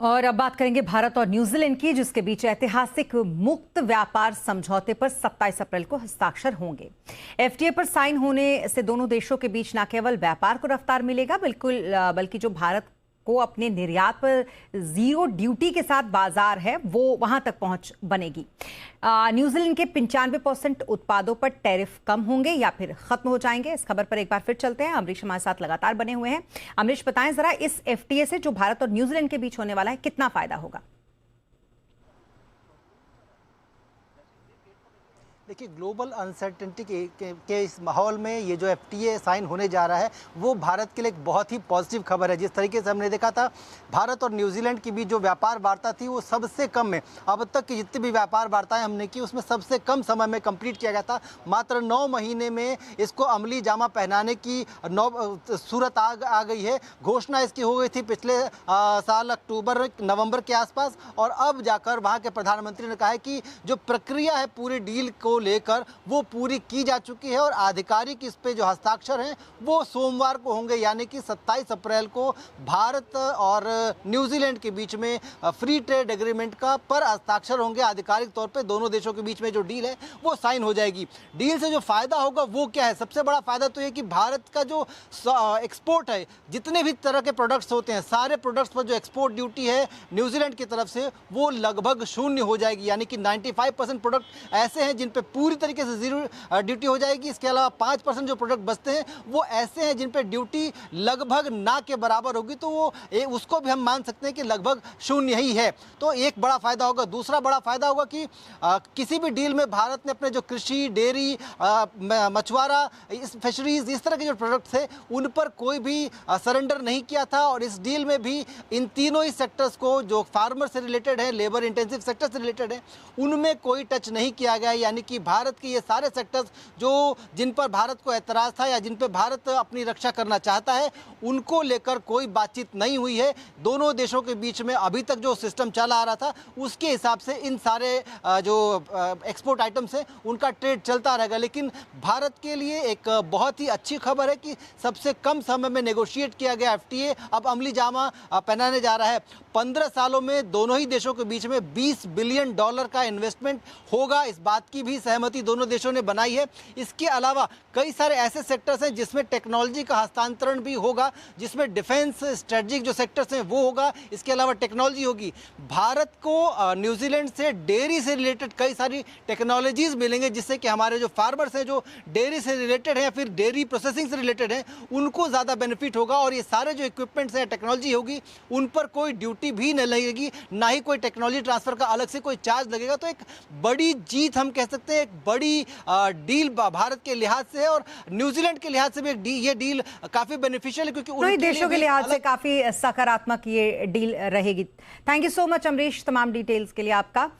और अब बात करेंगे भारत और न्यूजीलैंड की, जिसके बीच ऐतिहासिक मुक्त व्यापार समझौते पर 27 अप्रैल को हस्ताक्षर होंगे। एफटीए पर साइन होने से दोनों देशों के बीच न केवल व्यापार को रफ्तार मिलेगा बल्कि जो भारत को अपने निर्यात पर जीरो ड्यूटी के साथ बाजार है वो वहां तक पहुंच बनेगी। न्यूजीलैंड के 95% उत्पादों पर टैरिफ कम होंगे या फिर खत्म हो जाएंगे। इस खबर पर एक बार फिर चलते हैं। अमरीश हमारे साथ लगातार बने हुए हैं। अमरीश, बताएं जरा, इस एफटीए से जो भारत और न्यूजीलैंड के बीच होने वाला है कितना फायदा होगा? देखिए, ग्लोबल अनसर्टेनिटी के इस माहौल में ये जो एफटीए साइन होने जा रहा है वो भारत के लिए एक बहुत ही पॉजिटिव खबर है। जिस तरीके से हमने देखा था भारत और न्यूजीलैंड के बीच जो व्यापार वार्ता थी वो सबसे कम में, अब तक की जितनी भी व्यापार वार्ताएं हमने की उसमें सबसे कम समय में कंप्लीट किया गया था। मात्र 9 महीने में इसको अमली जामा पहनाने की सूरत आ गई है। घोषणा इसकी हो गई थी पिछले साल अक्टूबर नवंबर के आसपास, और अब जाकर वहाँ के प्रधानमंत्री ने कहा है कि जो प्रक्रिया है पूरी डील को लेकर वो पूरी की जा चुकी है और आधिकारिक इस पे जो हस्ताक्षर हैं वो सोमवार को होंगे, यानी कि 27 अप्रैल को भारत और न्यूजीलैंड के बीच में फ्री ट्रेड एग्रीमेंट का पर हस्ताक्षर होंगे। आधिकारिक तौर पे दोनों देशों के बीच में जो डील है वो साइन हो जाएगी। डील से जो फायदा होगा वो क्या है? सबसे बड़ा फायदा तो ये कि भारत का जो एक्सपोर्ट है, जितने भी तरह के प्रोडक्ट्स होते हैं, सारे प्रोडक्ट्स पर जो एक्सपोर्ट ड्यूटी है न्यूजीलैंड की तरफ से वो लगभग शून्य हो जाएगी, यानी कि 95% प्रोडक्ट ऐसे हैं जिन पे पूरी तरीके से जीरो ड्यूटी हो जाएगी। इसके अलावा 5% जो प्रोडक्ट बचते हैं वो ऐसे हैं जिन पे ड्यूटी लगभग ना के बराबर होगी, तो वो उसको भी हम मान सकते हैं कि लगभग शून्य ही है। तो एक बड़ा फायदा होगा। दूसरा बड़ा फायदा होगा कि किसी भी डील में भारत ने अपने जो कृषि, डेयरी, मछुआरा, इस फिशरीज, इस तरह के जो प्रोडक्ट्स है उन पर कोई भी सरेंडर नहीं किया था, और इस डील में भी इन तीनों ही सेक्टर्स को जो फार्मर से रिलेटेड है, लेबर इंटेंसिव सेक्टर से रिलेटेड है, उनमें कोई टच नहीं किया गया। यानी कि भारत के ये सारे सेक्टर्स जिन पर भारत को ऐतराज था या जिन पर भारत अपनी रक्षा करना चाहता है उनको लेकर कोई बातचीत नहीं हुई है। दोनों देशों के बीच में अभी तक जो सिस्टम चला आ रहा था उसके हिसाब से इन सारे जो एक्सपोर्ट आइटम्स हैं उनका ट्रेड चलता रहेगा। लेकिन भारत के लिए एक बहुत ही अच्छी खबर है कि सबसे कम समय में नेगोशिएट किया गया एफटीए अब अमली जामा पहनाने जा रहा है। 15 सालों में दोनों ही देशों के बीच में $20 बिलियन का इन्वेस्टमेंट होगा, इस बात की भी सहमति दोनों देशों ने बनाई है। इसके अलावा कई सारे ऐसे सेक्टर्स हैं जिसमें टेक्नोलॉजी का हस्तांतरण भी होगा, जिसमें डिफेंस स्ट्रेटजिक जो सेक्टर्स हैं वो होगा, इसके अलावा टेक्नोलॉजी होगी। भारत को न्यूजीलैंड से डेयरी से रिलेटेड कई सारी टेक्नोलॉजीज मिलेंगे, जिससे कि हमारे जो फार्मर्स हैं जो डेयरी से रिलेटेड हैं या फिर डेयरी प्रोसेसिंग से रिलेटेड हैं उनको ज़्यादा बेनिफिट होगा। और ये सारे जो इक्विपमेंट्स हैं, टेक्नोलॉजी होगी, उन पर कोई ड्यूटी भी नहीं लगेगी, ना ही कोई टेक्नोलॉजी ट्रांसफर का अलग से कोई चार्ज लगेगा। तो एक बड़ी जीत हम कह सकते हैं, एक बड़ी डील भारत के लिहाज से है और न्यूजीलैंड के लिहाज से भी ये डील काफी बेनिफिशियल है, क्योंकि दोनों देशों के लिहाज से काफी सकारात्मक ये डील रहेगी। Thank you so much Amrish, तमाम डिटेल्स के लिए आपका।